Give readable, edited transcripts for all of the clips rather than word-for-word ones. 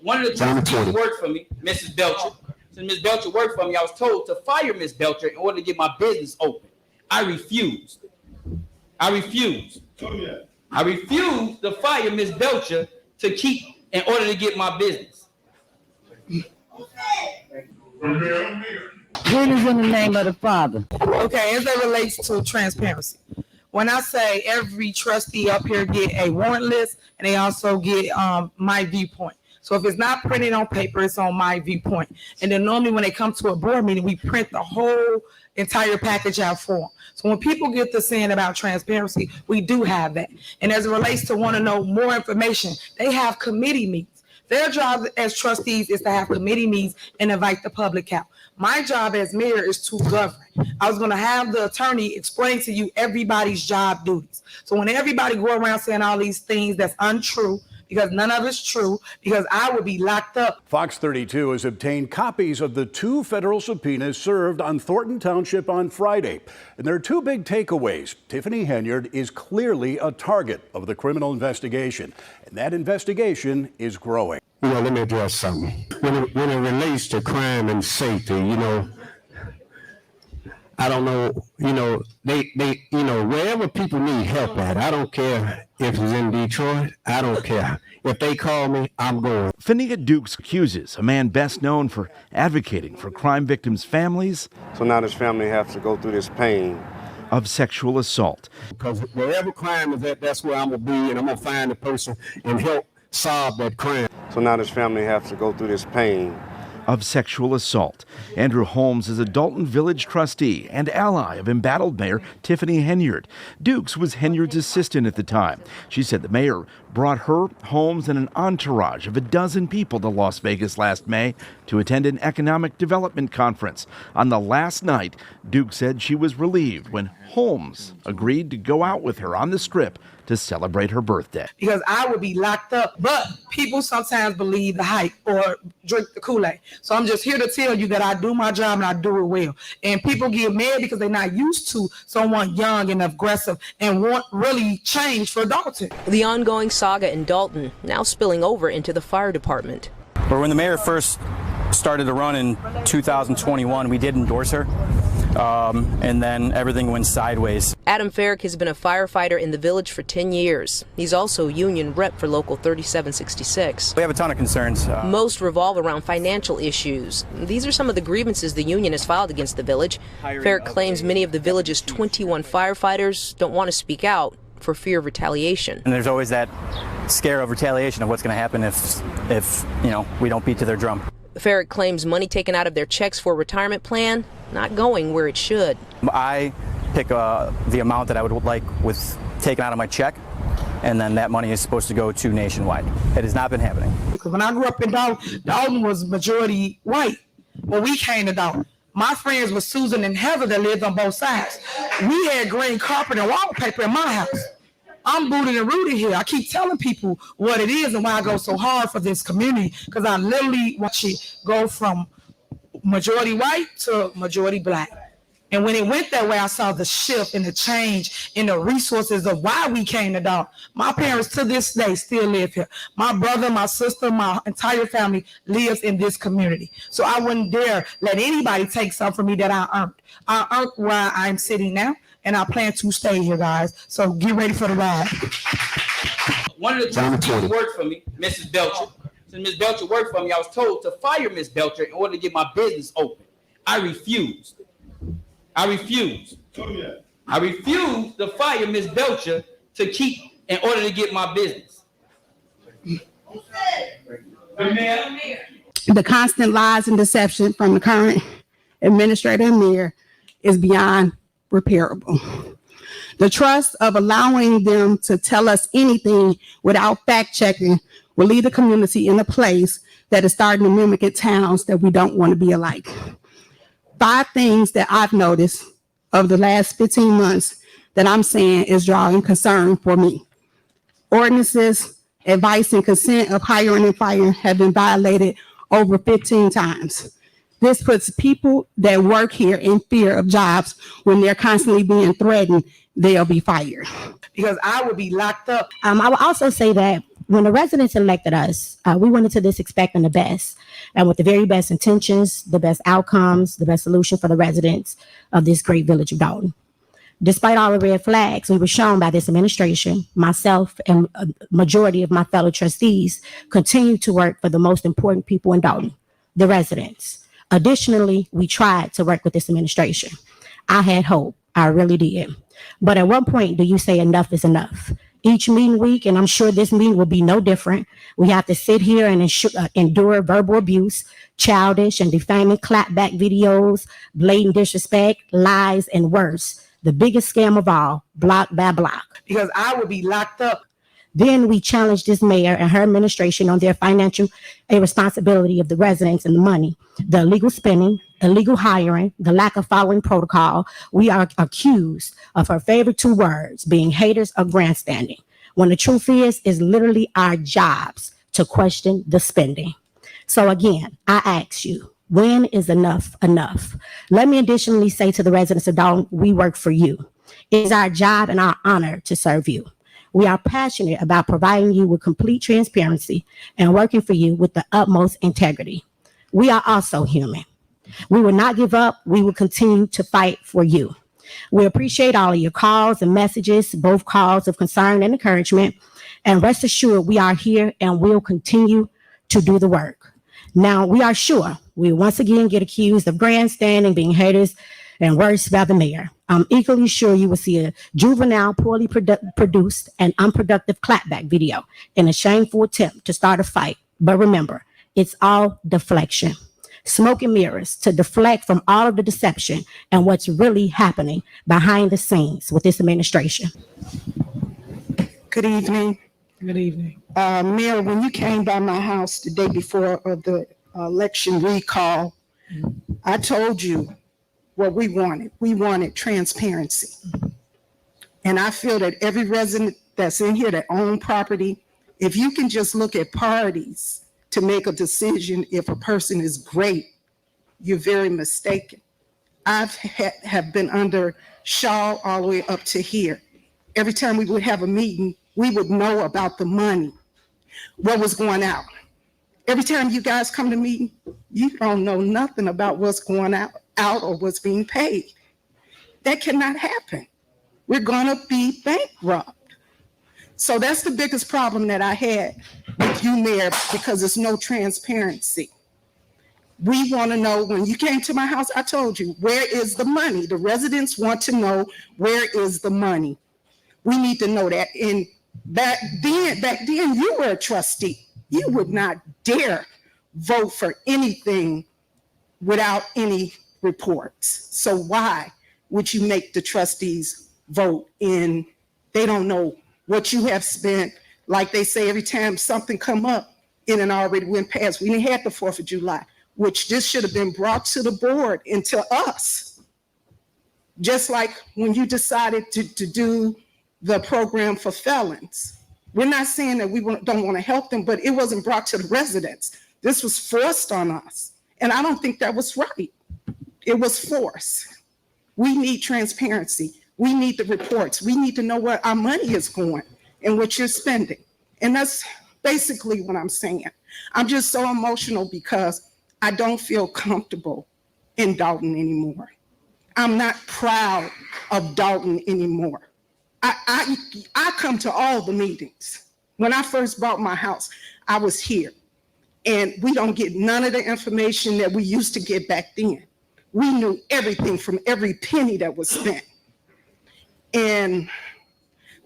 One of the trustees worked for me, Mrs. Belcher. Since Ms. Belcher worked for me, I was told to fire Ms. Belcher in order to get my business open. I refused. I refused to fire Ms. Belcher to keep in order to get my business. What is in the name of the Father? Okay, as it relates to transparency, when I say every trustee up here get a warrant list, and they also get my viewpoint. So if it's not printed on paper, it's on my viewpoint. And then normally when they come to a board meeting, we print the whole entire package out for them. So when people get to saying about transparency, we do have that. And as it relates to want to know more information, they have committee meetings. Their job as trustees is to have committee meetings and invite the public out. My job as mayor is to govern. I was going to have the attorney explain to you everybody's job duties. So when everybody go around saying all these things that's untrue, because none of it's true, because I would be locked up. Fox 32 has obtained copies of the 2 federal subpoenas served on Thornton Township on Friday. And there are 2 big takeaways. Tiffany Henyard is clearly a target of the criminal investigation, and that investigation is growing. Let me address something. When it relates to crime and safety, I don't know, they wherever people need help at, I don't care if it's in Detroit, I don't care. If they call me, I'm going. Fania Dukes accuses a man best known for advocating for crime victims' families. So now this family has to go through this pain of sexual assault. Because wherever crime is at, that's where I'm going to be, and I'm going to find the person and help solve that crime. So now this family has to go through this pain of sexual assault. Andrew Holmes is a Dalton Village trustee and ally of embattled Mayor Tiffany Henyard. Dukes was Henyard's assistant at the time. She said the mayor brought her, Holmes, and an entourage of a dozen people to Las Vegas last May to attend an economic development conference. On the last night, Dukes said she was relieved when Holmes agreed to go out with her on the Strip to celebrate her birthday. Because I would be locked up, but people sometimes believe the hype or drink the Kool-Aid. So I'm just here to tell you that I do my job and I do it well. And people get mad because they're not used to someone young and aggressive and want really change for Dalton. The ongoing saga in Dalton now spilling over into the fire department. But when the mayor first started to run in 2021, we did endorse her. And then everything went sideways. Adam Farrick has been a firefighter in the village for 10 years. He's also union rep for Local 3766. We have a ton of concerns. Most revolve around financial issues. These are some of the grievances the union has filed against the village. Farrick claims many of the village's 21 firefighters don't want to speak out for fear of retaliation. And there's always that scare of retaliation of what's going to happen if we don't beat to their drum. Farrick claims money taken out of their checks for a retirement plan not going where it should. I pick the amount that I would like with taken out of my check, and then that money is supposed to go to Nationwide. It has not been happening. Because when I grew up in Dalton, Dalton was majority white. When we came to Dalton, my friends were Susan and Heather that lived on both sides. We had green carpet and wallpaper in my house. I'm booted and rooted here. I keep telling people what it is and why I go so hard for this community, because I literally watch it go from majority white to majority black. And when it went that way, I saw the shift and the change in the resources of why we came to Dalton. My parents to this day still live here. My brother, my sister, my entire family lives in this community. So I wouldn't dare let anybody take something from me that I earned. I earned where I'm sitting now, and I plan to stay here, guys. So get ready for the ride. One of the trustees worked for me, Mrs. Belcher. Since Ms. Belcher worked for me, I was told to fire Ms. Belcher in order to get my business open. I refused. I refused to fire Ms. Belcher to keep in order to get my business. The constant lies and deception from the current administrator and mayor is beyond repairable. The trust of allowing them to tell us anything without fact checking will lead the community in a place that is starting to mimic at towns that we don't want to be alike. 5 things that I've noticed over the last 15 months that I'm saying is drawing concern for me. Ordinances, advice, and consent of hiring and firing have been violated over 15 times. This puts people that work here in fear of jobs when they're constantly being threatened they'll be fired. Because I would be locked up. I will also say that When the residents elected us, we went into this expecting the best and with the very best intentions, the best outcomes, the best solution for the residents of this great village of Dalton. Despite all the red flags we were shown by this administration, myself and a majority of my fellow trustees continue to work for the most important people in Dalton, the residents. Additionally, we tried to work with this administration. I had hope, I really did. But at what point do you say enough is enough? Each meeting week, and I'm sure this meeting will be no different, we have to sit here and endure verbal abuse, childish and defaming clapback videos, blatant disrespect, lies, and worse. The biggest scam of all, block by block. Because I would be locked up. Then we challenged this mayor and her administration on their financial irresponsibility of the residents and the money, the illegal spending, illegal hiring, the lack of following protocol. We are accused of her favorite two words, being haters of grandstanding, when the truth is literally our jobs to question the spending. So again, I ask you, when is enough enough? Let me additionally say to the residents of Dalton, we work for you. It is our job and our honor to serve you. We are passionate about providing you with complete transparency and working for you with the utmost integrity. We are also human. We will not give up. We will continue to fight for you. We appreciate all of your calls and messages, both calls of concern and encouragement. And rest assured, we are here and will continue to do the work. Now, we are sure we once again get accused of grandstanding, being haters, and worse by the mayor. I'm equally sure you will see a juvenile, poorly produced, and unproductive clapback video in a shameful attempt to start a fight. But remember, it's all deflection. Smoke and mirrors to deflect from all of the deception and what's really happening behind the scenes with this administration. Good evening. Good evening. Mayor, when you came by my house the day before of the election recall, I told you what we wanted. We wanted transparency. And I feel that every resident that's in here that own property, if you can just look at parties to make a decision if a person is great, you're very mistaken. Have been under Shaw all the way up to here. Every time we would have a meeting, we would know about the money, what was going out. Every time you guys come to meeting, you don't know nothing about what's going out or what's being paid. That cannot happen. We're gonna be bankrupt. So that's the biggest problem that I had with you, Mayor, because there's no transparency. We want to know, when you came to my house, I told you, where is the money? The residents want to know, where is the money? We need to know that. And back then you were a trustee. You would not dare vote for anything without any reports. So why would you make the trustees vote in? They don't know what you have spent. Like they say, every time something come up, it and already went past. We didn't have the 4th of July, which this should have been brought to the board and to us. Just like when you decided to do the program for felons. We're not saying that we don't want to help them, but it wasn't brought to the residents. This was forced on us. And I don't think that was right. It was forced. We need transparency. We need the reports. We need to know where our money is going and what you're spending. And that's basically what I'm saying. I'm just so emotional because I don't feel comfortable in Dalton anymore. I'm not proud of Dalton anymore. I come to all the meetings. When I first bought my house, I was here. And we don't get none of the information that we used to get back then. We knew everything from every penny that was spent. And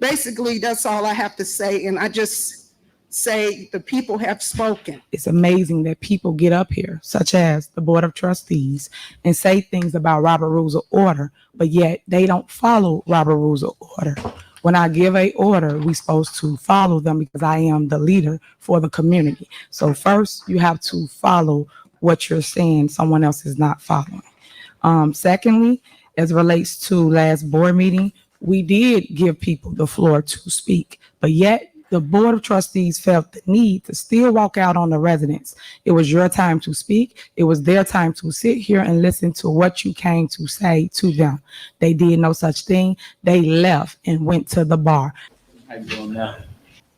basically, that's all I have to say. And I just say the people have spoken. It's amazing that people get up here, such as the Board of Trustees, and say things about Robert Rules of Order, but yet they don't follow Robert Rules of Order. When I give a order, we're supposed to follow them because I am the leader for the community. So first, you have to follow what you're saying someone else is not following. Secondly, as it relates to last board meeting, we did give people the floor to speak, but yet the Board of Trustees felt the need to still walk out on the residents. It was your time to speak. It was their time to sit here and listen to what you came to say to them. They did no such thing. They left and went to the bar. How you doing now?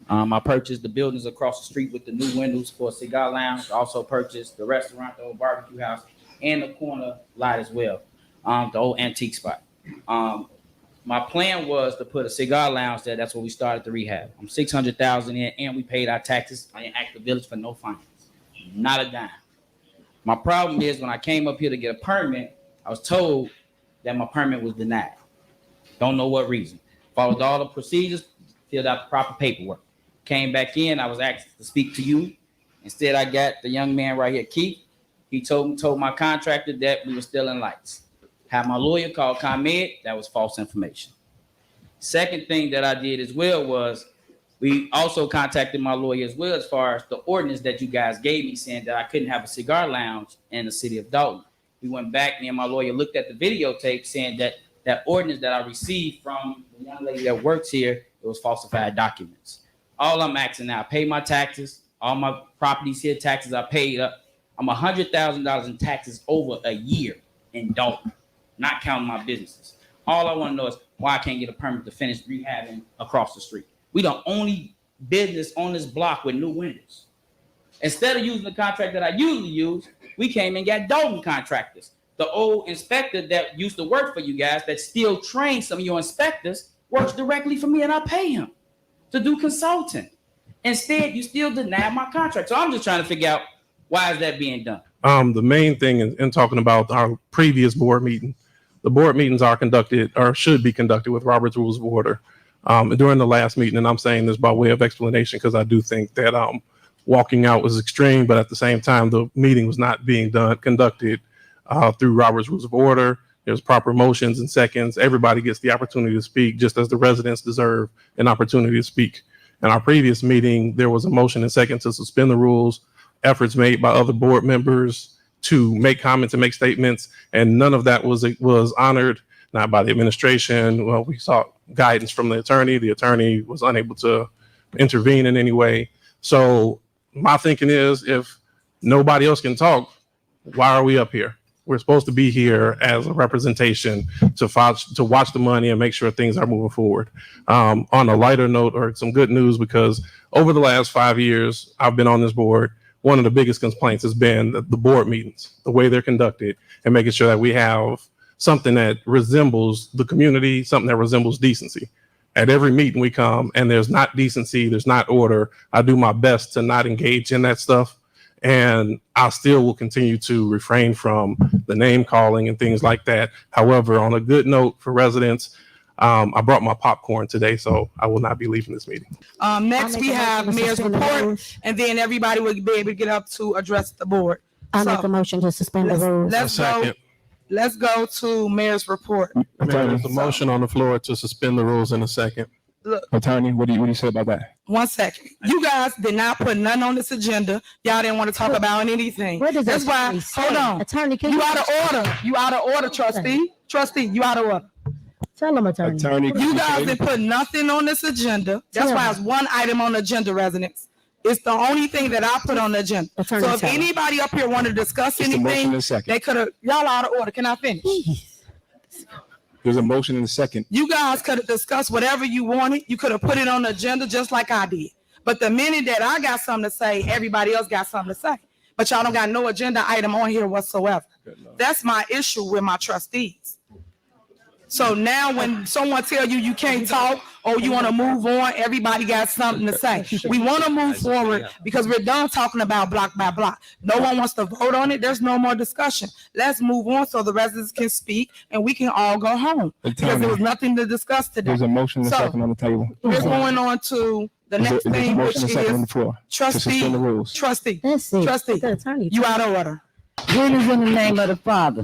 I purchased the buildings across the street with the new windows for a cigar lounge. I also purchased the restaurant, the old barbecue house, and the corner lot as well, the old antique spot. My plan was to put a cigar lounge there. That's where we started the rehab. I'm $600,000 in, and we paid our taxes in Active Village for no fines, not a dime. My problem is when I came up here to get a permit, I was told that my permit was denied. Don't know what reason. Followed all the procedures, filled out the proper paperwork. Came back in, I was asked to speak to you. Instead, I got the young man right here, Keith. He told my contractor that we were still in lights. Had my lawyer call ComEd, that was false information. Second thing that I did as well was we also contacted my lawyer as well as far as the ordinance that you guys gave me saying that I couldn't have a cigar lounge in the city of Dalton. We went back, me and my lawyer looked at the videotape saying that that ordinance that I received from the young lady that works here, it was falsified documents. All I'm asking now, I pay my taxes, all my properties here, taxes I paid up. I'm $100,000 in taxes over a year in Dalton, not counting my businesses. All I want to know is why I can't get a permit to finish rehabbing across the street. We the only business on this block with new windows. Instead of using the contract that I usually use, we came and got Dalton contractors. The old inspector that used to work for you guys that still trains some of your inspectors works directly for me and I pay him to do consulting. Instead, you still deny my contract. So I'm just trying to figure out why is that being done? The main thing in talking about our previous board meeting, the board meetings are conducted or should be conducted with Robert's Rules of Order. During the last meeting, and I'm saying this by way of explanation because I do think that walking out was extreme, but at the same time, the meeting was not being conducted through Robert's Rules of Order. There's proper motions and seconds. Everybody gets the opportunity to speak, just as the residents deserve an opportunity to speak. In our previous meeting, there was a motion and second to suspend the rules, efforts made by other board members to make comments and make statements, and none of that was honored, not by the administration. Well, we sought guidance from the attorney. The attorney was unable to intervene in any way. So my thinking is, if nobody else can talk, why are we up here? We're supposed to be here as a representation to watch the money and make sure things are moving forward. On a lighter note, or some good news, because over the last 5 years I've been on this board, one of the biggest complaints has been the board meetings, the way they're conducted, and making sure that we have something that resembles the community, something that resembles decency. At every meeting we come and there's not decency, there's not order. I do my best to not engage in that stuff. And I still will continue to refrain from the name calling and things like that. However, on a good note for residents, I brought my popcorn today, so I will not be leaving this meeting. Next, we have mayor's report, and then everybody will be able to get up to address the board. I make a motion to suspend the rules. Let's go to mayor's report. There's a motion on the floor to suspend the rules in a second. Look, Attorney, what do you say about that? 1 second. You guys did not put none on this agenda. Y'all didn't want to talk about anything. Where does That's that why, say? hold on. Attorney, You out of order. You out of order, trustee. Trustee, you out of order. Tell him, attorney. You guys didn't put nothing on this agenda. That's why it's one item on the agenda, residents. It's the only thing that I put on the agenda. Attorney, So if anybody up here wanted to discuss anything, they could have, y'all out of order. Can I finish? There's a motion in a second. You guys could have discussed whatever you wanted. You could have put it on the agenda just like I did. But the minute that I got something to say, everybody else got something to say. But y'all don't got no agenda item on here whatsoever. That's my issue with my trustees. So now when someone tell you you can't talk or you want to move on, everybody got something to say. We want to move forward because we're done talking about block by block. No one wants to vote on it. There's no more discussion. Let's move on so the residents can speak and we can all go home. Because there was nothing to discuss today. There's a motion and a second on the table. We're going on to the next thing, which is trustee, Let's see. trustee, The attorney. you out of order. It is in the name of the Father,